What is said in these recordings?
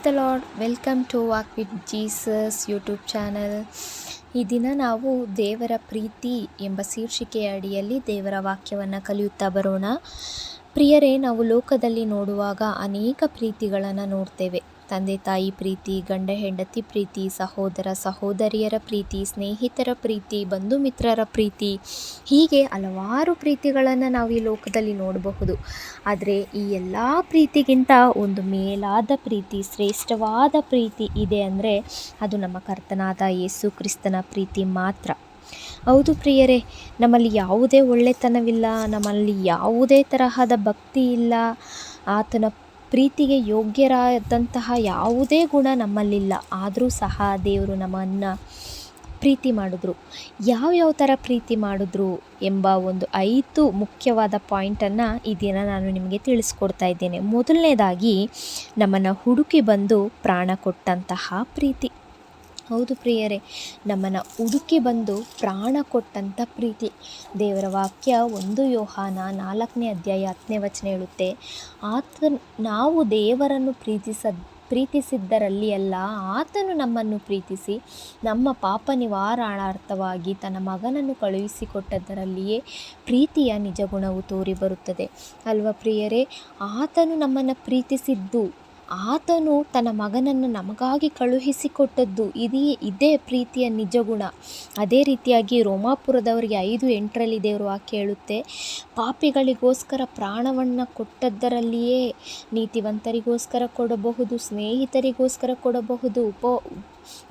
The Lord. Welcome to walk with Jesus YouTube channel. ಈ ದಿನ ನಾವು ದೇವರ ಪ್ರೀತಿ ಎಂಬ ಶೀರ್ಷಿಕೆಯ ಅಡಿಯಲ್ಲಿ ದೇವರ ವಾಕ್ಯವನ್ನು ಕಲಿಯುತ್ತಾ ಬರೋಣ. ಪ್ರಿಯರೇ, ನಾವು ಲೋಕದಲ್ಲಿ ನೋಡುವಾಗ ಅನೇಕ ಪ್ರೀತಿಗಳನ್ನು ನೋಡ್ತೇವೆ. ತಂದೆ ತಾಯಿ ಪ್ರೀತಿ, ಗಂಡ ಹೆಂಡತಿ ಪ್ರೀತಿ, ಸಹೋದರ ಸಹೋದರಿಯರ ಪ್ರೀತಿ, ಸ್ನೇಹಿತರ ಪ್ರೀತಿ, ಬಂಧು ಮಿತ್ರರ ಪ್ರೀತಿ, ಹೀಗೆ ಹಲವಾರು ಪ್ರೀತಿಗಳನ್ನು ನಾವು ಈ ಲೋಕದಲ್ಲಿ ನೋಡಬಹುದು. ಆದರೆ ಈ ಎಲ್ಲ ಪ್ರೀತಿಗಿಂತ ಒಂದು ಮೇಲಾದ ಪ್ರೀತಿ, ಶ್ರೇಷ್ಠವಾದ ಪ್ರೀತಿ ಇದೆ ಅಂದರೆ ಅದು ನಮ್ಮ ಕರ್ತನಾದ ಯೇಸು ಕ್ರಿಸ್ತನ ಪ್ರೀತಿ ಮಾತ್ರ. ಹೌದು ಪ್ರಿಯರೇ, ನಮ್ಮಲ್ಲಿ ಯಾವುದೇ ಒಳ್ಳೆತನವಿಲ್ಲ, ನಮ್ಮಲ್ಲಿ ಯಾವುದೇ ತರಹದ ಭಕ್ತಿ ಇಲ್ಲ, ಆತನ ಪ್ರೀತಿಗೆ ಯೋಗ್ಯರಾದಂತಹ ಯಾವುದೇ ಗುಣ ನಮ್ಮಲ್ಲಿಲ್ಲ. ಆದರೂ ಸಹ ದೇವರು ನಮ್ಮನ್ನು ಪ್ರೀತಿ ಮಾಡಿದ್ರು. ಯಾವ್ಯಾವ ಥರ ಪ್ರೀತಿ ಮಾಡಿದ್ರು ಎಂಬ ಒಂದು 5 ಮುಖ್ಯವಾದ ಪಾಯಿಂಟನ್ನು ಈ ದಿನ ನಾನು ನಿಮಗೆ ತಿಳಿಸ್ಕೊಡ್ತಾ ಇದ್ದೇನೆ. ಮೊದಲನೇದಾಗಿ, ನಮ್ಮನ್ನು ಹುಡುಕಿ ಬಂದು ಪ್ರಾಣ ಕೊಟ್ಟಂತಹ ಪ್ರೀತಿ. ಹೌದು ಪ್ರಿಯರೇ, ನಮ್ಮನ್ನು ಹುಡುಕಿ ಬಂದು ಪ್ರಾಣ ಕೊಟ್ಟಂಥ ಪ್ರೀತಿ. ದೇವರ ವಾಕ್ಯ 1 ಯೋಹಾನ 4ನೇ ಅಧ್ಯಾಯ 10ನೇ ವಚನ ಹೇಳುತ್ತೆ, ನಾವು ದೇವರನ್ನು ಪ್ರೀತಿಸಿದ್ದರಲ್ಲಿ ಅಲ್ಲ, ಆತನು ನಮ್ಮನ್ನು ಪ್ರೀತಿಸಿ ನಮ್ಮ ಪಾಪ ನಿವಾರಣಾರ್ಥವಾಗಿ ತನ್ನ ಮಗನನ್ನು ಕಳುಹಿಸಿಕೊಟ್ಟದ್ದರಲ್ಲಿಯೇ ಪ್ರೀತಿಯ ನಿಜ ಗುಣವು ತೋರಿ ಬರುತ್ತದೆ. ಅಲ್ವಾ ಪ್ರಿಯರೇ, ಆತನು ನಮ್ಮನ್ನು ಪ್ರೀತಿಸಿದ್ದು, ಆತನು ತನ್ನ ಮಗನನ್ನು ನಮಗಾಗಿ ಕಳುಹಿಸಿಕೊಟ್ಟದ್ದು, ಇದೇ ಪ್ರೀತಿಯ ನಿಜ ಗುಣ. ಅದೇ ರೀತಿಯಾಗಿ ರೋಮಾಪುರದವರಿಗೆ 5:8 ದೇವರು ವಾಕ್ಯ ಹೇಳುತ್ತೆ, ಪಾಪಿಗಳಿಗೋಸ್ಕರ ಪ್ರಾಣವನ್ನು ಕೊಟ್ಟದ್ದರಲ್ಲಿಯೇ ನೀತಿವಂತರಿಗೋಸ್ಕರ ಕೊಡಬಹುದು, ಸ್ನೇಹಿತರಿಗೋಸ್ಕರ ಕೊಡಬಹುದು,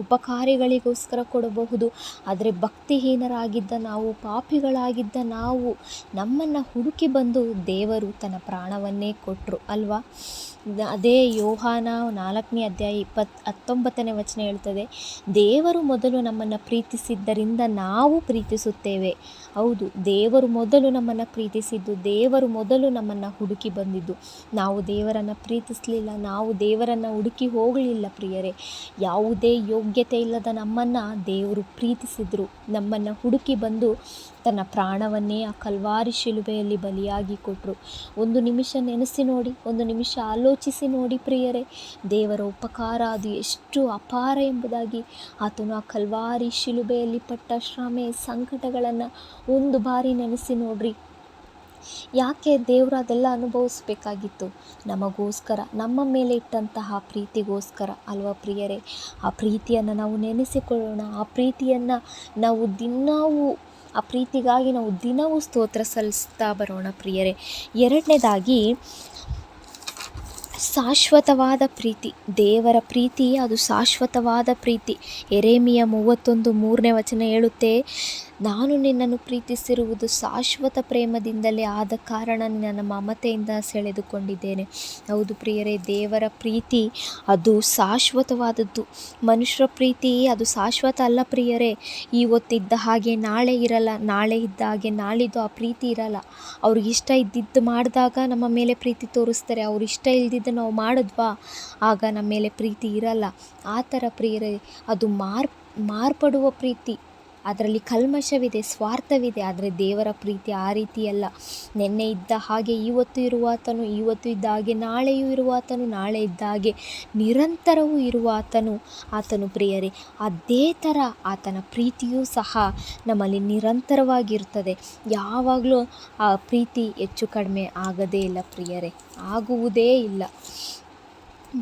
ಉಪಕಾರಿಗಳಿಗೋಸ್ಕರ ಕೊಡಬಹುದು. ಆದರೆ ಭಕ್ತಿಹೀನರಾಗಿದ್ದ ನಾವು, ಪಾಪಿಗಳಾಗಿದ್ದ ನಾವು, ನಮ್ಮನ್ನು ಹುಡುಕಿ ಬಂದು ದೇವರು ತನ್ನ ಪ್ರಾಣವನ್ನೇ ಕೊಟ್ಟರು ಅಲ್ವಾ. ಅದೇ ಯೋಹಾನ 4ನೇ ಅಧ್ಯಾಯ 19ನೇ ವಚನ ಹೇಳ್ತದೆ, ದೇವರು ಮೊದಲು ನಮ್ಮನ್ನು ಪ್ರೀತಿಸಿದ್ದರಿಂದ ನಾವು ಪ್ರೀತಿಸುತ್ತೇವೆ. ಹೌದು, ದೇವರು ಮೊದಲು ನಮ್ಮನ್ನು ಪ್ರೀತಿಸಿದ್ದು, ದೇವರು ಮೊದಲು ನಮ್ಮನ್ನು ಹುಡುಕಿ ಬಂದಿದ್ದು. ನಾವು ದೇವರನ್ನು ಪ್ರೀತಿಸಲಿಲ್ಲ, ನಾವು ದೇವರನ್ನು ಹುಡುಕಿ ಹೋಗಲಿಲ್ಲ ಪ್ರಿಯರೇ. ಯಾವುದೇ ಯೋಗ್ಯತೆ ಇಲ್ಲದ ನಮ್ಮನ್ನು ದೇವರು ಪ್ರೀತಿಸಿದರು, ನಮ್ಮನ್ನು ಹುಡುಕಿ ಬಂದು ತನ್ನ ಪ್ರಾಣವನ್ನೇ ಆ ಕಲ್ವಾರಿ ಶಿಲುಬೆಯಲ್ಲಿ ಬಲಿಯಾಗಿ ಕೊಟ್ಟರು. ಒಂದು ನಿಮಿಷ ನೆನೆಸಿ ನೋಡಿ, ಒಂದು ನಿಮಿಷ ಆಲೋಚಿಸಿ ನೋಡಿ ಪ್ರಿಯರೇ, ದೇವರ ಉಪಕಾರ ಅದು ಎಷ್ಟು ಅಪಾರ ಎಂಬುದಾಗಿ. ಆತನು ಆ ಕಲ್ವಾರಿ ಶಿಲುಬೆಯಲ್ಲಿ ಪಟ್ಟ ಶ್ರಮೆ, ಸಂಕಟಗಳನ್ನು ಒಂದು ಬಾರಿ ನೆನೆಸಿ ನೋಡ್ರಿ. ಯಾಕೆ ದೇವರು ಅದೆಲ್ಲ ಅನುಭವಿಸ್ಬೇಕಾಗಿತ್ತು? ನಮಗೋಸ್ಕರ, ನಮ್ಮ ಮೇಲೆ ಇಟ್ಟಂತಹ ಪ್ರೀತಿಗೋಸ್ಕರ ಅಲ್ವಾ ಪ್ರಿಯರೇ. ಆ ಪ್ರೀತಿಯನ್ನು ನಾವು ನೆನೆಸಿಕೊಳ್ಳೋಣ. ಆ ಪ್ರೀತಿಯನ್ನು ನಾವು ಆ ಪ್ರೀತಿಗಾಗಿ ನಾವು ದಿನವೂ ಸ್ತೋತ್ರ ಸಲ್ಲಿಸ್ತಾ ಬರೋಣ ಪ್ರಿಯರೇ. ಎರಡನೇದಾಗಿ, ಶಾಶ್ವತವಾದ ಪ್ರೀತಿ. ದೇವರ ಪ್ರೀತಿ ಅದು ಶಾಶ್ವತವಾದ ಪ್ರೀತಿ. ಯೆರೆಮೀಯ 31:3ನೇ ವಚನ ಹೇಳುತ್ತೆ, ನಾನು ನಿನ್ನನ್ನು ಪ್ರೀತಿಸಿರುವುದು ಶಾಶ್ವತ ಪ್ರೇಮದಿಂದಲೇ, ಆದ ಕಾರಣ ನನ್ನ ಮಮತೆಯಿಂದ ಸೆಳೆದುಕೊಂಡಿದ್ದೇನೆ. ಹೌದು ಪ್ರಿಯರೇ, ದೇವರ ಪ್ರೀತಿ ಅದು ಶಾಶ್ವತವಾದದ್ದು. ಮನುಷ್ಯರ ಪ್ರೀತಿ ಅದು ಶಾಶ್ವತ ಅಲ್ಲ ಪ್ರಿಯರೇ. ಇವತ್ತಿದ್ದ ಹಾಗೆ ನಾಳೆ ಇರಲ್ಲ, ನಾಳೆ ಇದ್ದ ಹಾಗೆ ನಾಳಿದ್ದು ಆ ಪ್ರೀತಿ ಇರಲ್ಲ. ಅವ್ರಿಗೆ ಇಷ್ಟ ಇದ್ದಿದ್ದು ಮಾಡಿದಾಗ ನಮ್ಮ ಮೇಲೆ ಪ್ರೀತಿ ತೋರಿಸ್ತಾರೆ, ಅವ್ರು ಇಷ್ಟ ಇಲ್ದಿದ್ದು ನಾವು ಮಾಡಿದ್ವಾ ಆಗ ನಮ್ಮ ಮೇಲೆ ಪ್ರೀತಿ ಇರಲ್ಲ. ಆ ಥರ ಪ್ರಿಯರೇ, ಅದು ಮಾರ್ಪಡುವ ಪ್ರೀತಿ. ಅದರಲ್ಲಿ ಕಲ್ಮಶವಿದೆ, ಸ್ವಾರ್ಥವಿದೆ. ಆದರೆ ದೇವರ ಪ್ರೀತಿ ಆ ರೀತಿಯಲ್ಲ. ನಿನ್ನೆ ಇದ್ದ ಹಾಗೆ ಇವತ್ತು ಇರುವಾತನು, ಇವತ್ತು ಇದ್ದ ಹಾಗೆ ನಾಳೆಯೂ ಇರುವಾತನು, ನಾಳೆ ಇದ್ದ ಹಾಗೆ ನಿರಂತರವೂ ಆತನು ಪ್ರಿಯರೇ. ಅದೇ ಥರ ಆತನ ಪ್ರೀತಿಯೂ ಸಹ ನಮ್ಮಲ್ಲಿ ನಿರಂತರವಾಗಿರ್ತದೆ. ಯಾವಾಗಲೂ ಆ ಪ್ರೀತಿ ಹೆಚ್ಚು ಕಡಿಮೆ ಆಗದೇ ಇಲ್ಲ ಪ್ರಿಯರೇ, ಆಗುವುದೇ ಇಲ್ಲ.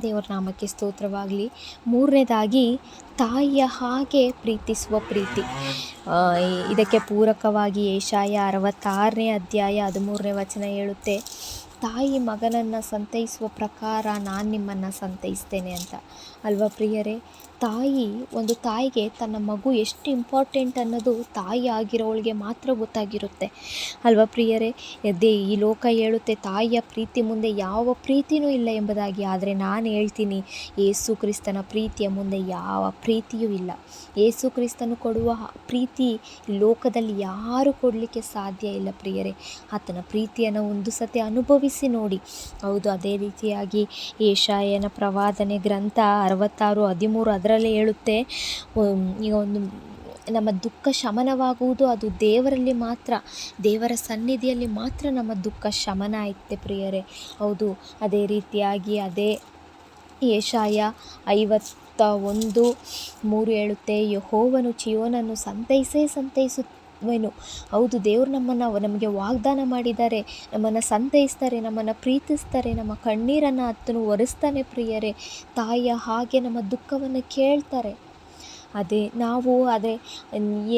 ದೇವರ ನಾಮಕ್ಕೆ ಸ್ತೋತ್ರವಾಗಲಿ. ಮೂರನೇದಾಗಿ, ತಾಯಿಯ ಹಾಗೆ ಪ್ರೀತಿಸುವ ಪ್ರೀತಿ. ಇದಕ್ಕೆ ಪೂರಕವಾಗಿ ಯೆಶಾಯ 66ನೇ ಅಧ್ಯಾಯ 13ನೇ ವಚನ ಹೇಳುತ್ತೆ, ತಾಯಿ ಮಗನನ್ನು ಸಂತೈಸುವ ಪ್ರಕಾರ ನಾನು ನಿಮ್ಮನ್ನು ಸಂತೈಸ್ತೇನೆ ಅಂತ ಅಲ್ವಾ ಪ್ರಿಯರೇ. ಒಂದು ತಾಯಿಗೆ ತನ್ನ ಮಗು ಎಷ್ಟು ಇಂಪಾರ್ಟೆಂಟ್ ಅನ್ನೋದು ತಾಯಿ ಆಗಿರೋಳಿಗೆ ಮಾತ್ರ ಗೊತ್ತಾಗಿರುತ್ತೆ ಅಲ್ವಾ ಪ್ರಿಯರೇ. ಈ ಲೋಕ ಹೇಳುತ್ತೆ ತಾಯಿಯ ಪ್ರೀತಿ ಮುಂದೆ ಯಾವ ಪ್ರೀತಿನೂ ಇಲ್ಲ ಎಂಬುದಾಗಿ. ಆದರೆ ನಾನು ಹೇಳ್ತೀನಿ, ಯೇಸು ಕ್ರಿಸ್ತನ ಪ್ರೀತಿಯ ಮುಂದೆ ಯಾವ ಪ್ರೀತಿಯೂ ಇಲ್ಲ. ಯೇಸು ಕ್ರಿಸ್ತನು ಕೊಡುವ ಪ್ರೀತಿ ಲೋಕದಲ್ಲಿ ಯಾರೂ ಕೊಡಲಿಕ್ಕೆ ಸಾಧ್ಯ ಇಲ್ಲ ಪ್ರಿಯರೇ. ಆತನ ಪ್ರೀತಿಯನ್ನು ಒಂದು ಸತಿ ಅನುಭವಿಸಿ ನೋಡಿ. ಹೌದು, ಅದೇ ರೀತಿಯಾಗಿ ಯೆಶಾಯನ ಪ್ರವಾದನೆ ಗ್ರಂಥ 66:13 ಅದರಲ್ಲೇ ಹೇಳುತ್ತೆ, ಈಗ ನಮ್ಮ ದುಃಖ ಶಮನವಾಗುವುದು ಅದು ದೇವರಲ್ಲಿ ಮಾತ್ರ, ದೇವರ ಸನ್ನಿಧಿಯಲ್ಲಿ ಮಾತ್ರ ನಮ್ಮ ದುಃಖ ಶಮನ ಆಯ್ತೆ ಪ್ರಿಯರೇ. ಹೌದು, ಅದೇ ರೀತಿಯಾಗಿ ಯೆಶಾಯ 51:3 ಹೇಳುತ್ತೆ, ಯೆಹೋವನು ಚೀಯೋನನ್ನು ಸಂತೈಸುವೆನು. ಹೌದು, ದೇವರು ನಮಗೆ ವಾಗ್ದಾನ ಮಾಡಿದ್ದಾರೆ, ನಮ್ಮನ್ನು ಸಂತೈಸ್ತಾರೆ, ನಮ್ಮನ್ನು ಪ್ರೀತಿಸ್ತಾರೆ, ನಮ್ಮ ಕಣ್ಣೀರನ್ನು ಆತನು ಒರೆಸ್ತಾನೆ ಪ್ರಿಯರೇ. ತಾಯಿಯ ಹಾಗೆ ನಮ್ಮ ದುಃಖವನ್ನು ಕೇಳ್ತಾರೆ. ಆದರೆ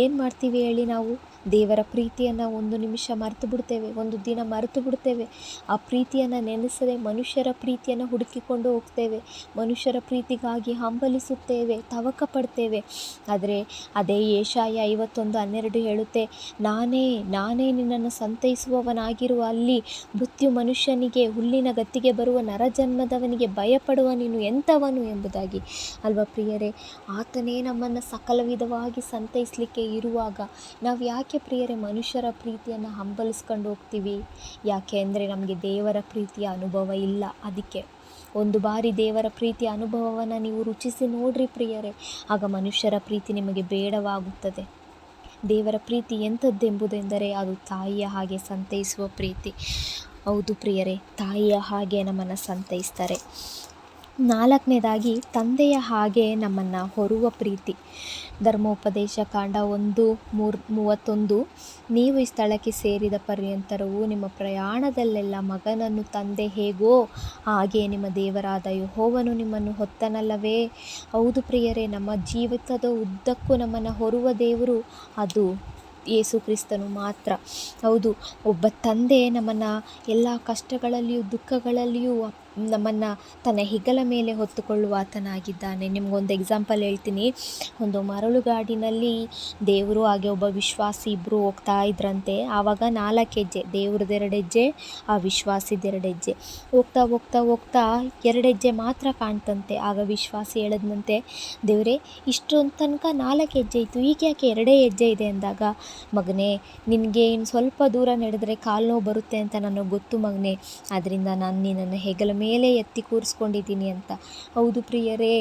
ಏನು ಮಾಡ್ತೀವಿ ಹೇಳಿ, ನಾವು ದೇವರ ಪ್ರೀತಿಯನ್ನು ಒಂದು ನಿಮಿಷ ಮರೆತು ಬಿಡ್ತೇವೆ, ಒಂದು ದಿನ ಮರೆತು ಬಿಡ್ತೇವೆ. ಆ ಪ್ರೀತಿಯನ್ನು ನೆನೆಸದೆ ಮನುಷ್ಯರ ಪ್ರೀತಿಯನ್ನು ಹುಡುಕಿಕೊಂಡು ಹೋಗ್ತೇವೆ, ಮನುಷ್ಯರ ಪ್ರೀತಿಗಾಗಿ ಹಂಬಲಿಸುತ್ತೇವೆ, ತವಕ ಪಡ್ತೇವೆ. ಆದರೆ ಅದೇ ಯೆಶಾಯ 51:12 ಹೇಳುತ್ತೆ, ನಾನೇ ನಿನ್ನನ್ನು ಸಂತೈಸುವವನಾಗಿರುವ ಅಲ್ಲಿ ಮೃತ್ಯು ಮನುಷ್ಯನಿಗೆ, ಹುಲ್ಲಿನ ಗತ್ತಿಗೆ ಬರುವ ನರಜನ್ಮದವನಿಗೆ ಭಯಪಡುವ ನೀನು ಎಂಥವನು ಎಂಬುದಾಗಿ ಅಲ್ವಾ ಪ್ರಿಯರೇ. ಆತನೇ ನಮ್ಮನ್ನು ಸಕಲ ವಿಧವಾಗಿ ಸಂತೈಸಲಿಕ್ಕೆ ಇರುವಾಗ ನಾವು ಯಾಕೆ ಪ್ರಿಯರೇ ಮನುಷ್ಯರ ಪ್ರೀತಿಯನ್ನು ಹಂಬಲಿಸ್ಕೊಂಡು ಹೋಗ್ತೀವಿ? ಯಾಕೆ ಅಂದರೆ ನಮಗೆ ದೇವರ ಪ್ರೀತಿಯ ಅನುಭವ ಇಲ್ಲ. ಅದಕ್ಕೆ ಒಂದು ಬಾರಿ ದೇವರ ಪ್ರೀತಿಯ ಅನುಭವವನ್ನು ನೀವು ರುಚಿಸಿ ನೋಡ್ರಿ ಪ್ರಿಯರೇ, ಆಗ ಮನುಷ್ಯರ ಪ್ರೀತಿ ನಿಮಗೆ ಬೇಡವಾಗುತ್ತದೆ. ದೇವರ ಪ್ರೀತಿ ಎಂಥದ್ದೆಂಬುದೆಂದರೆ ಅದು ತಾಯಿಯ ಹಾಗೆ ಸಂತೈಸುವ ಪ್ರೀತಿ. ಹೌದು ಪ್ರಿಯರೇ, ತಾಯಿಯ ಹಾಗೆ ನಮ್ಮನ್ನು ಸಂತೈಸ್ತಾರೆ. 4ನೇದಾಗಿ ತಂದೆಯ ಹಾಗೆ ನಮ್ಮನ್ನು ಹೊರುವ ಪ್ರೀತಿ. ಧರ್ಮೋಪದೇಶ ಕಾಂಡ 1:31, ನೀವು ಈ ಸ್ಥಳಕ್ಕೆ ಸೇರಿದ ಪರ್ಯಂತರವೂ ನಿಮ್ಮ ಪ್ರಯಾಣದಲ್ಲೆಲ್ಲ ಮಗನನ್ನು ತಂದೆ ಹೇಗೋ ಹಾಗೆ ನಿಮ್ಮ ದೇವರಾದ ಯೆಹೋವನು ನಿಮ್ಮನ್ನು ಹೊತ್ತನಲ್ಲವೇ. ಹೌದು ಪ್ರಿಯರೇ, ನಮ್ಮ ಜೀವಿತದ ಉದ್ದಕ್ಕೂ ನಮ್ಮನ್ನು ಹೊರುವ ದೇವರು ಅದು ಯೇಸು ಕ್ರಿಸ್ತನು ಮಾತ್ರ. ಹೌದು, ಒಬ್ಬ ತಂದೆ ನಮ್ಮನ್ನು ಎಲ್ಲ ಕಷ್ಟಗಳಲ್ಲಿಯೂ ದುಃಖಗಳಲ್ಲಿಯೂ ನಮ್ಮನ್ನು ತನ್ನ ಹೆಗಲ ಮೇಲೆ ಹೊತ್ತುಕೊಳ್ಳುವ ಆತನಾಗಿದ್ದಾನೆ. ನಿಮಗೊಂದು ಎಕ್ಸಾಂಪಲ್ ಹೇಳ್ತೀನಿ. ಒಂದು ಮರಳುಗಾಡಿನಲ್ಲಿ ದೇವರು ಹಾಗೆ ಒಬ್ಬ ವಿಶ್ವಾಸಿ ಇಬ್ಬರು ಹೋಗ್ತಾ ಇದ್ರಂತೆ. ಆವಾಗ 4 ಹೆಜ್ಜೆ, ದೇವ್ರದ್ದು 2 ಹೆಜ್ಜೆ, ಆ ವಿಶ್ವಾಸಿದ 2 ಹೆಜ್ಜೆ. ಹೋಗ್ತಾ ಹೋಗ್ತಾ ಹೋಗ್ತಾ 2 ಹೆಜ್ಜೆ ಮಾತ್ರ ಕಾಣ್ತಂತೆ. ಆಗ ವಿಶ್ವಾಸಿ ಹೇಳಿದ್ನಂತೆ, ದೇವರೇ, ಇಷ್ಟೊಂದು ತನಕ 4 ಹೆಜ್ಜೆ ಇತ್ತು, ಈಗ ಯಾಕೆ 2 ಹೆಜ್ಜೆ ಇದೆ ಅಂದಾಗ, ಮಗನೇ, ನಿನಗೆ ಇನ್ನು ಸ್ವಲ್ಪ ದೂರ ನಡೆದರೆ ಕಾಲು ನೋವು ಬರುತ್ತೆ ಅಂತ ನನಗೆ ಗೊತ್ತು ಮಗನೇ, ಆದ್ದರಿಂದ ನಾನು ನಿನ್ನನ್ನು ಹೆಗಲ ಮೇಲೆ ಎತ್ತಿ ಕೂರಿಸ್ಕೊಂಡಿದ್ದೀನಿ ಅಂತ. ಹೌದು ಪ್ರಿಯರೇ,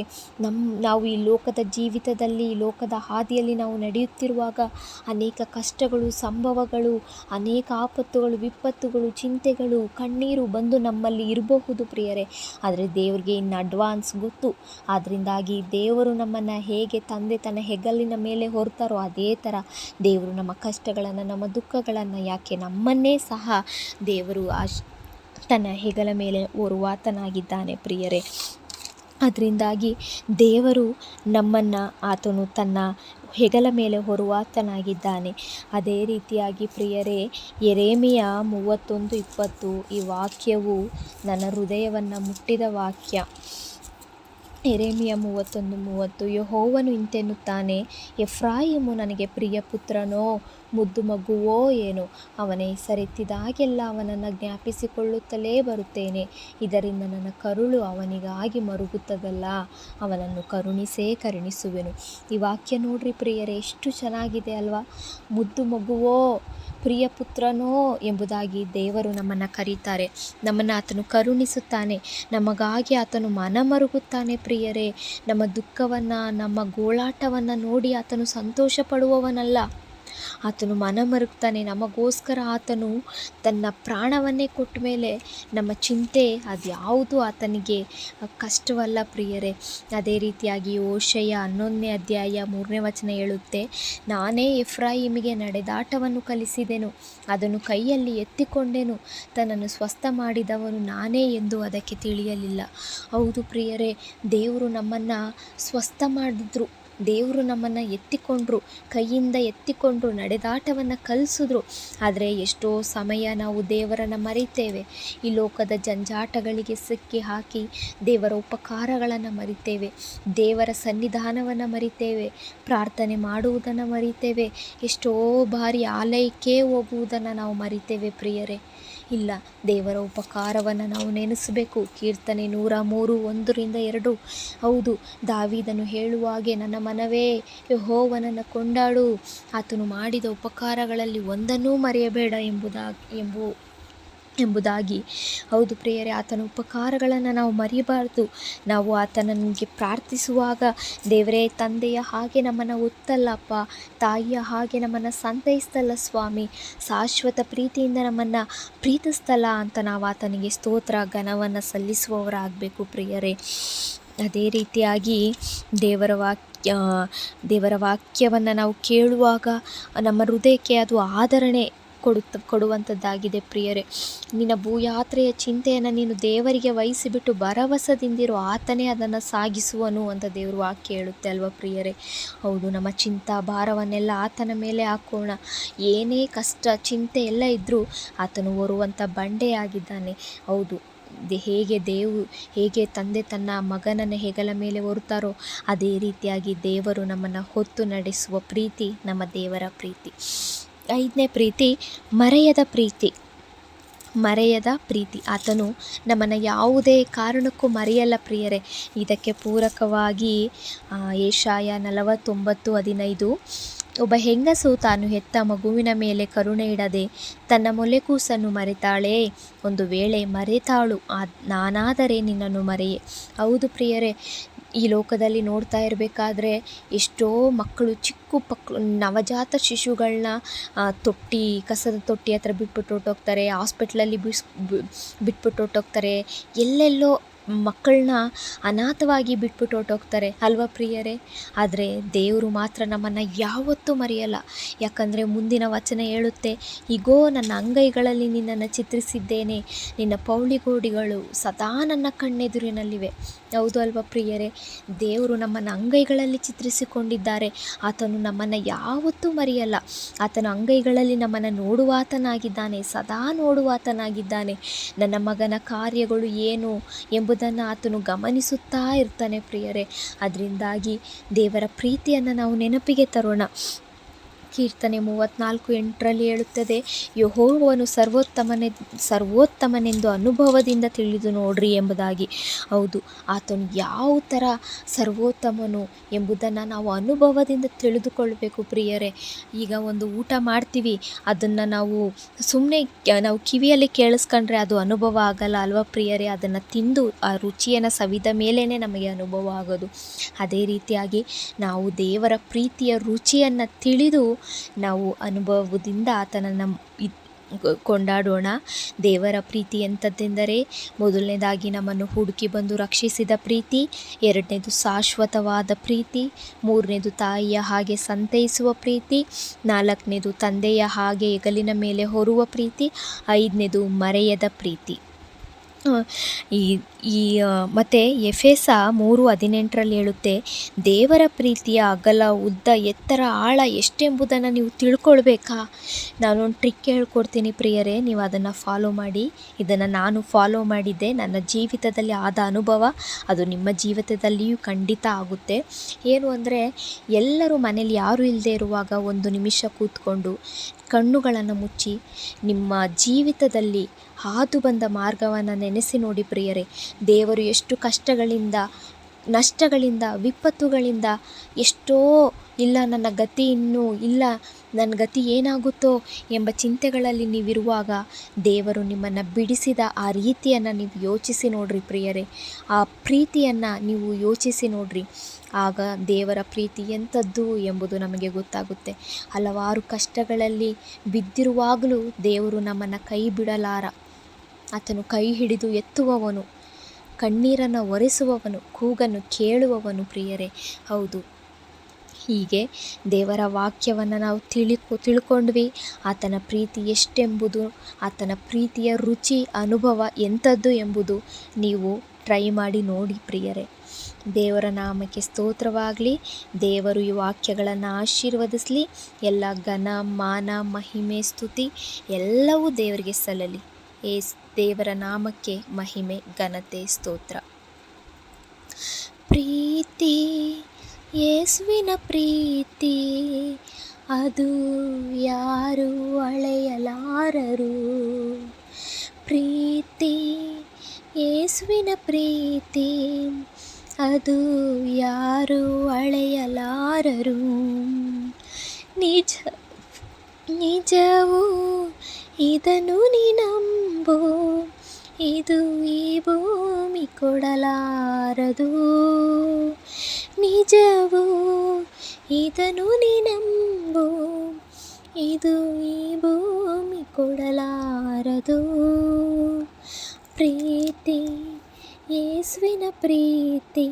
ನಾವು ಈ ಲೋಕದ ಜೀವಿತದಲ್ಲಿ, ಈ ಲೋಕದ ಹಾದಿಯಲ್ಲಿ ನಾವು ನಡೆಯುತ್ತಿರುವಾಗ ಅನೇಕ ಕಷ್ಟಗಳು, ಸಂಭವಗಳು, ಅನೇಕ ಆಪತ್ತುಗಳು, ವಿಪತ್ತುಗಳು, ಚಿಂತೆಗಳು, ಕಣ್ಣೀರು ಬಂದು ನಮ್ಮಲ್ಲಿ ಇರಬಹುದು ಪ್ರಿಯರೇ. ಆದರೆ ದೇವರಿಗೆ ಇನ್ನು ಅಡ್ವಾನ್ಸ್ ಗೊತ್ತು. ಆದ್ದರಿಂದಾಗಿ ದೇವರು ನಮ್ಮನ್ನು ಹೇಗೆ ತಂದೆ ತನ್ನ ಹೆಗಲಿನ ಮೇಲೆ ಹೊರ್ತಾರೋ ಅದೇ ಥರ ದೇವರು ನಮ್ಮ ಕಷ್ಟಗಳನ್ನು, ನಮ್ಮ ದುಃಖಗಳನ್ನು, ಯಾಕೆ ನಮ್ಮನ್ನೇ ಸಹ ದೇವರು ತನ್ನ ಹೆಗಲ ಮೇಲೆ ಹೊರುವಾತನಾಗಿದ್ದಾನೆ ಪ್ರಿಯರೇ. ಅದರಿಂದಾಗಿ ದೇವರು ನಮ್ಮನ್ನು ಆತನು ತನ್ನ ಹೆಗಲ ಮೇಲೆ ಹೊರುವಾತನಾಗಿದ್ದಾನೆ. ಅದೇ ರೀತಿಯಾಗಿ ಪ್ರಿಯರೇ, ಯೆರೆಮೀಯ 31:20 ಈ ವಾಕ್ಯವು ನನ್ನ ಹೃದಯವನ್ನು ಮುಟ್ಟಿದ ವಾಕ್ಯ. ಯೆರೆಮೀಯ 31:30, ಯೆಹೋವನು ಇಂತೆನ್ನುತ್ತಾನೆ, ಎಫ್ರಾಯೀಮು ನನಗೆ ಪ್ರಿಯ ಪುತ್ರನೋ, ಮುದ್ದು ಮಗುವೋ ಏನೋ, ಅವನ ಹೆಸರೆತ್ತಿದಾಗೆಲ್ಲ ಅವನನ್ನು ಜ್ಞಾಪಿಸಿಕೊಳ್ಳುತ್ತಲೇ ಬರುತ್ತೇನೆ. ಇದರಿಂದ ನನ್ನ ಕರುಳು ಅವನಿಗಾಗಿ ಮರುಗುತ್ತದಲ್ಲ, ಅವನನ್ನು ಕರುಣಿಸುವೆನು. ಈ ವಾಕ್ಯ ನೋಡ್ರಿ ಪ್ರಿಯರೇ, ಎಷ್ಟು ಚೆನ್ನಾಗಿದೆ ಅಲ್ವಾ. ಮುದ್ದು ಮಗುವೋ, ಪ್ರಿಯ ಪುತ್ರನೋ ಎಂಬುದಾಗಿ ದೇವರು ನಮ್ಮನ್ನು ಕರೀತಾರೆ. ನಮ್ಮನ್ನು ಆತನು ಕರುಣಿಸುತ್ತಾನೆ, ನಮಗಾಗಿ ಆತನು ಮನಮರುಗುತ್ತಾನೆ ಪ್ರಿಯರೇ. ನಮ್ಮ ದುಃಖವನ್ನು, ನಮ್ಮ ಗೋಳಾಟವನ್ನು ನೋಡಿ ಆತನು ಸಂತೋಷ ಪಡುವವನಲ್ಲ, ಆತನು ಮನಮರುಗ್ತಾನೆ. ನಮಗೋಸ್ಕರ ಆತನು ತನ್ನ ಪ್ರಾಣವನ್ನೇ ಕೊಟ್ಟ ಮೇಲೆ ನಮ್ಮ ಚಿಂತೆ ಅದ್ಯಾವುದು ಆತನಿಗೆ ಕಷ್ಟವಲ್ಲ ಪ್ರಿಯರೇ. ಅದೇ ರೀತಿಯಾಗಿ ಹೋಶೇಯ 11:3 ಹೇಳುತ್ತೆ, ನಾನೇ ಎಫ್ರಾಯೀಮಿಗೆ ನಡೆದಾಟವನ್ನು ಕಲಿಸಿದೆನು, ಅದನ್ನು ಕೈಯಲ್ಲಿ ಎತ್ತಿಕೊಂಡೆನು, ತನ್ನನ್ನು ಸ್ವಸ್ಥ ಮಾಡಿದವನು ನಾನೇ ಎಂದು ಅದಕ್ಕೆ ತಿಳಿಯಲಿಲ್ಲ. ಹೌದು ಪ್ರಿಯರೇ, ದೇವರು ನಮ್ಮನ್ನು ಸ್ವಸ್ಥ ಮಾಡಿದ್ರು, ದೇವರು ನಮ್ಮನ್ನು ಎತ್ತಿಕೊಂಡ್ರು, ಕೈಯಿಂದ ಎತ್ತಿಕೊಂಡ್ರು, ನಡೆದಾಟವನ್ನು ಕಲಿಸಿದ್ರು. ಆದರೆ ಎಷ್ಟೋ ಸಮಯ ನಾವು ದೇವರನ್ನು ಮರಿತೇವೆ. ಈ ಲೋಕದ ಜಂಜಾಟಗಳಿಗೆ ಸಿಕ್ಕಿ ಹಾಕಿ ದೇವರ ಉಪಕಾರಗಳನ್ನು ಮರಿತೇವೆ, ದೇವರ ಸನ್ನಿಧಾನವನ್ನು ಮರಿತೇವೆ, ಪ್ರಾರ್ಥನೆ ಮಾಡುವುದನ್ನು ಮರಿತೇವೆ, ಎಷ್ಟೋ ಬಾರಿ ಆಲಯಕ್ಕೆ ಹೋಗುವುದನ್ನು ನಾವು ಮರಿತೇವೆ ಪ್ರಿಯರೇ. ಇಲ್ಲ, ದೇವರ ಉಪಕಾರವನ್ನು ನಾವು ನೆನೆಸಬೇಕು. ಕೀರ್ತನೆ 103:1-2. ಹೌದು, ದಾವೀದನು ಹೇಳುವ ಹಾಗೆ, ನನ್ನ ಮನವೇ ಯೆಹೋವನನ್ನು ಕೊಂಡಾಡು, ಆತನು ಮಾಡಿದ ಉಪಕಾರಗಳಲ್ಲಿ ಒಂದನ್ನೂ ಮರೆಯಬೇಡ ಎಂಬುದಾಗಿ. ಹೌದು ಪ್ರಿಯರೇ, ಆತನ ಉಪಕಾರಗಳನ್ನು ನಾವು ಮರಿಬಾರ್ದು. ನಾವು ಆತನಿಗೆ ಪ್ರಾರ್ಥಿಸುವಾಗ, ದೇವರೇ, ತಂದೆಯ ಹಾಗೆ ನಮ್ಮನ್ನು ಒತ್ತಲ್ಲಪ್ಪ, ತಾಯಿಯ ಹಾಗೆ ನಮ್ಮನ್ನು ಸಂತೈಸ್ತಲ್ಲ ಸ್ವಾಮಿ, ಶಾಶ್ವತ ಪ್ರೀತಿಯಿಂದ ನಮ್ಮನ್ನು ಪ್ರೀತಿಸ್ತಲ್ಲ ಅಂತ ನಾವು ಆತನಿಗೆ ಸ್ತೋತ್ರ ಘನವನ್ನು ಸಲ್ಲಿಸುವವರಾಗಬೇಕು ಪ್ರಿಯರೇ. ಅದೇ ರೀತಿಯಾಗಿ ದೇವರ ವಾಕ್ಯವನ್ನು ನಾವು ಕೇಳುವಾಗ ನಮ್ಮ ಹೃದಯಕ್ಕೆ ಅದು ಆದರಣೆ ಕೊಡುವಂಥದ್ದಾಗಿದೆ ಪ್ರಿಯರೇ. ನಿನ್ನ ಭೂಯಾತ್ರೆಯ ಚಿಂತೆಯನ್ನು ನೀನು ದೇವರಿಗೆ ವಹಿಸಿಬಿಟ್ಟು ಭರವಸೆದಿಂದಿರು, ಆತನೇ ಅದನ್ನು ಸಾಗಿಸುವನು ಅಂತ ದೇವರು ವಾಕ್ಯ ಹೇಳುತ್ತೆ ಅಲ್ವಾ ಪ್ರಿಯರೇ. ಹೌದು, ನಮ್ಮ ಚಿಂತಾ ಭಾರವನ್ನೆಲ್ಲ ಆತನ ಮೇಲೆ ಹಾಕೋಣ. ಏನೇ ಕಷ್ಟ ಚಿಂತೆ ಎಲ್ಲ ಇದ್ದರೂ ಆತನು ಹೊರುವಂಥ ಬಂಡೆಯಾಗಿದ್ದಾನೆ. ಹೌದು, ಹೇಗೆ ತಂದೆ ತನ್ನ ಮಗನನ್ನು ಹೆಗಲ ಮೇಲೆ ಹೊರುತ್ತಾರೋ ಅದೇ ರೀತಿಯಾಗಿ ದೇವರು ನಮ್ಮನ್ನು ಹೊತ್ತು ನಡೆಸುವ ಪ್ರೀತಿ ನಮ್ಮ ದೇವರ ಪ್ರೀತಿ. 5ನೇ ಪ್ರೀತಿ, ಮರೆಯದ ಪ್ರೀತಿ. ಆತನು ನಮ್ಮನ್ನು ಯಾವುದೇ ಕಾರಣಕ್ಕೂ ಮರೆಯಲ್ಲ ಪ್ರಿಯರೇ. ಇದಕ್ಕೆ ಪೂರಕವಾಗಿ ಯೆಶಾಯ 49:15, ಒಬ್ಬ ಹೆಂಗಸು ತಾನು ಹೆತ್ತ ಮಗುವಿನ ಮೇಲೆ ಕರುಣೆ ಇಡದೆ ತನ್ನ ಮೊಲೆಕೂಸನ್ನು ಮರೆತಾಳೇ, ಒಂದು ವೇಳೆ ಮರೆತಾಳು, ನಾನಾದರೆ ನಿನ್ನನ್ನು ಮರೆಯೆ. ಹೌದು ಪ್ರಿಯರೇ, ಈ ಲೋಕದಲ್ಲಿ ನೋಡ್ತಾ ಇರಬೇಕಾದ್ರೆ ಎಷ್ಟೋ ಮಕ್ಕಳು, ಚಿಕ್ಕ ನವಜಾತ ಶಿಶುಗಳನ್ನ ಕಸದ ತೊಟ್ಟಿ ಹತ್ರ ಬಿಟ್ಬಿಟ್ಟು ಹೊರ್ಟೋಗ್ತಾರೆ, ಹಾಸ್ಪಿಟ್ಲಲ್ಲಿ ಬಿಟ್ಬಿಟ್ಟು ಹೊರ್ಟೋಗ್ತಾರೆ, ಎಲ್ಲೆಲ್ಲೋ ಮಕ್ಕಳನ್ನ ಅನಾಥವಾಗಿ ಬಿಟ್ಬಿಟ್ಟು ಹೊರ್ಟೋಗ್ತಾರೆ ಅಲ್ವಾ ಪ್ರಿಯರೇ. ಆದರೆ ದೇವರು ಮಾತ್ರ ನಮ್ಮನ್ನು ಯಾವತ್ತೂ ಮರೆಯಲ್ಲ. ಯಾಕಂದರೆ ಮುಂದಿನ ವಚನ ಹೇಳುತ್ತೆ, ಇಗೋ ನನ್ನ ಅಂಗೈಗಳಲ್ಲಿ ನಿನ್ನನ್ನು ಚಿತ್ರಿಸಿದ್ದೇನೆ, ನಿನ್ನ ಪೌಳಿಗೋಡಿಗಳು ಸದಾ ನನ್ನ ಕಣ್ಣೆದುರಿನಲ್ಲಿವೆ. ಹೌದು ಅಲ್ವಾ ಪ್ರಿಯರೇ, ದೇವರು ನಮ್ಮನ್ನು ಅಂಗೈಗಳಲ್ಲಿ ಚಿತ್ರಿಸಿಕೊಂಡಿದ್ದಾರೆ. ಆತನು ನಮ್ಮನ್ನು ಯಾವತ್ತೂ ಮರೆಯಲ್ಲ. ಆತನ ಅಂಗೈಗಳಲ್ಲಿ ನಮ್ಮನ್ನು ನೋಡುವಾತನಾಗಿದ್ದಾನೆ, ಸದಾ ನೋಡುವಾತನಾಗಿದ್ದಾನೆ. ನನ್ನ ಮಗನ ಕಾರ್ಯಗಳು ಏನು ಎಂಬುದನ್ನು ಆತನು ಗಮನಿಸುತ್ತಾ ಇರ್ತಾನೆ ಪ್ರಿಯರೇ. ಅದರಿಂದಾಗಿ ದೇವರ ಪ್ರೀತಿಯನ್ನು ನಾವು ನೆನಪಿಗೆ ತರೋಣ. ಕೀರ್ತನೆ 34:8 ಹೇಳುತ್ತದೆ, ಯೆಹೋವನು ಸರ್ವೋತ್ತಮನೆಂದು ಅನುಭವದಿಂದ ತಿಳಿದು ನೋಡ್ರಿ ಎಂಬುದಾಗಿ. ಹೌದು, ಆತನು ಯಾವ ಥರ ಸರ್ವೋತ್ತಮನು ಎಂಬುದನ್ನು ನಾವು ಅನುಭವದಿಂದ ತಿಳಿದುಕೊಳ್ಬೇಕು ಪ್ರಿಯರೇ. ಈಗ ಒಂದು ಊಟ ಮಾಡ್ತೀವಿ, ಅದನ್ನು ಸುಮ್ಮನೆ ನಾವು ಕಿವಿಯಲ್ಲಿ ಕೇಳಿಸ್ಕೊಂಡ್ರೆ ಅದು ಅನುಭವ ಆಗಲ್ಲ ಅಲ್ವಾ ಪ್ರಿಯರೇ. ಅದನ್ನು ತಿಂದು ಆ ರುಚಿಯನ್ನು ಸವಿದ ಮೇಲೇ ನಮಗೆ ಅನುಭವ ಆಗೋದು. ಅದೇ ರೀತಿಯಾಗಿ ನಾವು ದೇವರ ಪ್ರೀತಿಯ ರುಚಿಯನ್ನು ತಿಳಿದು ನಾವು ಅನುಭವದಿಂದ ಆತನನ್ನು ಕೊಂಡಾಡೋಣ. ದೇವರ ಪ್ರೀತಿ ಎಂಥದ್ದೆಂದರೆ, ಮೊದಲನೇದಾಗಿ ನಮ್ಮನ್ನು ಹುಡುಕಿ ಬಂದು ರಕ್ಷಿಸಿದ ಪ್ರೀತಿ, 2ನೇದು ಶಾಶ್ವತವಾದ ಪ್ರೀತಿ, 3ನೇದು ತಾಯಿಯ ಹಾಗೆ ಸಂತೈಸುವ ಪ್ರೀತಿ, 4ನೇದು ತಂದೆಯ ಹಾಗೆ ಹೆಗಲಿನ ಮೇಲೆ ಹೊರುವ ಪ್ರೀತಿ, 5ನೇದು ಮರೆಯದ ಪ್ರೀತಿ. ಮತ್ತು ಎಫೆಸ 3:18 ಹೇಳುತ್ತೆ, ದೇವರ ಪ್ರೀತಿಯ ಅಗಲ, ಉದ್ದ, ಎತ್ತರ, ಆಳ ಎಷ್ಟೆಂಬುದನ್ನು ನೀವು ತಿಳ್ಕೊಳ್ಬೇಕಾ? ನಾನೊಂದು ಟ್ರಿಕ್ ಹೇಳ್ಕೊಡ್ತೀನಿ ಪ್ರಿಯರೇ, ನೀವು ಅದನ್ನು ಫಾಲೋ ಮಾಡಿ. ಇದನ್ನು ನಾನು ಫಾಲೋ ಮಾಡಿದ್ದೆ, ನನ್ನ ಜೀವಿತದಲ್ಲಿ ಆದ ಅನುಭವ, ಅದು ನಿಮ್ಮ ಜೀವಿತದಲ್ಲಿಯೂ ಖಂಡಿತ ಆಗುತ್ತೆ. ಏನು ಅಂದರೆ, ಎಲ್ಲರೂ ಮನೇಲಿ ಯಾರೂ ಇಲ್ಲದೆ ಇರುವಾಗ 1 ನಿಮಿಷ ಕೂತ್ಕೊಂಡು ಕಣ್ಣುಗಳನ್ನು ಮುಚ್ಚಿ ನಿಮ್ಮ ಜೀವಿತದಲ್ಲಿ ಹಾದು ಬಂದ ಮಾರ್ಗವನ್ನು ನೆನೆಸಿ ನೋಡಿ ಪ್ರಿಯರೇ. ದೇವರು ಎಷ್ಟು ಕಷ್ಟಗಳಿಂದ, ನಷ್ಟಗಳಿಂದ, ವಿಪತ್ತುಗಳಿಂದ, ಎಷ್ಟೋ ಇಲ್ಲ ನನ್ನ ಗತಿ ಇನ್ನೂ ಇಲ್ಲ, ನನ್ನ ಗತಿ ಏನಾಗುತ್ತೋ ಎಂಬ ಚಿಂತೆಗಳಲ್ಲಿ ನೀವಿರುವಾಗ ದೇವರು ನಿಮ್ಮನ್ನು ಬಿಡಿಸಿದ ಆ ರೀತಿಯನ್ನು ನೀವು ಯೋಚಿಸಿ ನೋಡ್ರಿ ಪ್ರಿಯರೇ. ಆ ಪ್ರೀತಿಯನ್ನು ನೀವು ಯೋಚಿಸಿ ನೋಡ್ರಿ. ಆಗ ದೇವರ ಪ್ರೀತಿ ಎಂಥದ್ದು ಎಂಬುದು ನಮಗೆ ಗೊತ್ತಾಗುತ್ತೆ. ಹಲವಾರು ಕಷ್ಟಗಳಲ್ಲಿ ಬಿದ್ದಿರುವಾಗಲೂ ದೇವರು ನಮ್ಮನ್ನು ಕೈ ಬಿಡಲಾರ. ಆತನು ಕೈ ಹಿಡಿದು ಎತ್ತುವವನು, ಕಣ್ಣೀರನ್ನು ಒರೆಸುವವನು, ಕೂಗನ್ನು ಕೇಳುವವನು ಪ್ರಿಯರೇ. ಹೌದು, ಹೀಗೆ ದೇವರ ವಾಕ್ಯವನ್ನು ನಾವು ತಿಳ್ಕೊಂಡ್ವಿ. ಆತನ ಪ್ರೀತಿ ಎಷ್ಟೆಂಬುದು, ಆತನ ಪ್ರೀತಿಯ ರುಚಿ, ಅನುಭವ ಎಂಥದ್ದು ಎಂಬುದು ನೀವು ಟ್ರೈ ಮಾಡಿ ನೋಡಿ ಪ್ರಿಯರೇ. ದೇವರ ನಾಮಕ್ಕೆ ಸ್ತೋತ್ರವಾಗಲಿ. ದೇವರು ಈ ವಾಕ್ಯಗಳನ್ನು ಆಶೀರ್ವದಿಸಲಿ. ಎಲ್ಲ ಘನ, ಮಾನ, ಮಹಿಮೆ, ಸ್ತುತಿ ಎಲ್ಲವೂ ದೇವರಿಗೆ ಸಲ್ಲಲಿ. ದೇವರ ನಾಮಕ್ಕೆ ಮಹಿಮೆ, ಘನತೆ, ಸ್ತೋತ್ರ. ಪ್ರೀತಿ, ಯೇಸುವಿನ ಪ್ರೀತಿ, ಅದು ಯಾರು ಅಳೆಯಲಾರರು. ಪ್ರೀತಿ, ಯೇಸುವಿನ ಪ್ರೀತಿ, ಅದು ಯಾರು ಅಳೆಯಲಾರರು. ನಿಜವು ಇದನ್ನು ನೀ ನಂಬು, ನಂಬು, ಇದು ಈ ಭೂಮಿ ಕೊಡಲಾರದು. ನಿಜವು ಇದನ್ನು ನೀ ನಂಬು, ಇದು ಈ ಭೂಮಿ ಕೊಡಲಾರದು. ಪ್ರೀತಿ, ಯೇಸುವಿನ ಪ್ರೀತಿ,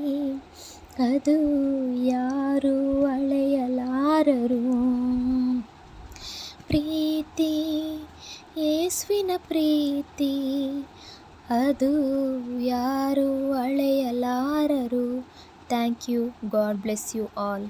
ಅದು ಯಾರು ಅಳೆಯಲಾರರು. ಪ್ರೀತಿ, ಯೇಸುವಿನ ಪ್ರೀತಿ, ಅದು ಯಾರು ಅಳೆಯಲಾರರು. Thank you. God bless you all.